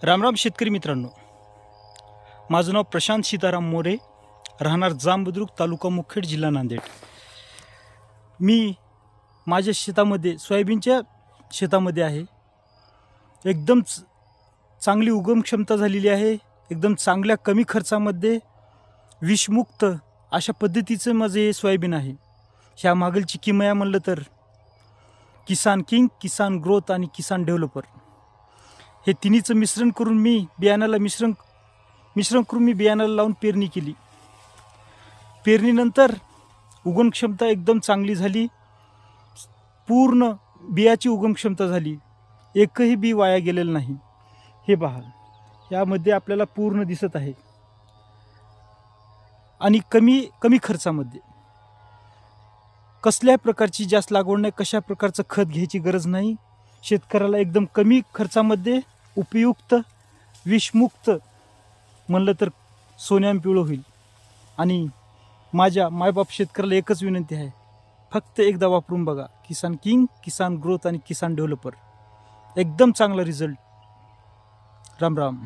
रामराम शेतकरी मित्रांनो, माझं नाव प्रशांत सीताराम मोरे, राहणार जांबुद्रुक, तालुका मुखेड, जिल्हा नांदेड. मी माझ्या शेतामध्ये सोयाबीनच्या शेतामध्ये आहे. एकदम चांगली उगम क्षमता झालेली आहे. एकदम चांगल्या कमी खर्चामध्ये विषमुक्त अशा पद्धतीचं माझं हे सोयाबीन आहे. ह्या मागलची किमया म्हणलं तर किसान किंग, किसान ग्रोथ आणि किसान डेव्हलपर हे तिन्हीचं मिश्रण करून मी बियाणाला मिश्रण करून मी बियाणाला लावून पेरणी केली. पेरणीनंतर उगम क्षमता एकदम चांगली झाली. पूर्ण बियाची उगम क्षमता झाली. एकही बी वाया गेलेलं नाही. हे पहा, यामध्ये आपल्याला पूर्ण दिसत आहे. आणि कमी खर्चामध्ये कसल्याही प्रकारची जास्त लागवड नाही, कशा प्रकारचं खत घ्यायची गरज नाही. शेतकऱ्याला एकदम कमी खर्चामध्ये उपयुक्त विषमुक्त म्हणलं तर सोन्याहून पिवळं होईल. आणि माझ्या मायबाप शेतकऱ्याला एकच विनंती आहे, फक्त एकदा वापरून बघा. किसान किंग, किसान ग्रोथ आणि किसान डेव्हलपर, एकदम चांगला रिझल्ट. राम राम.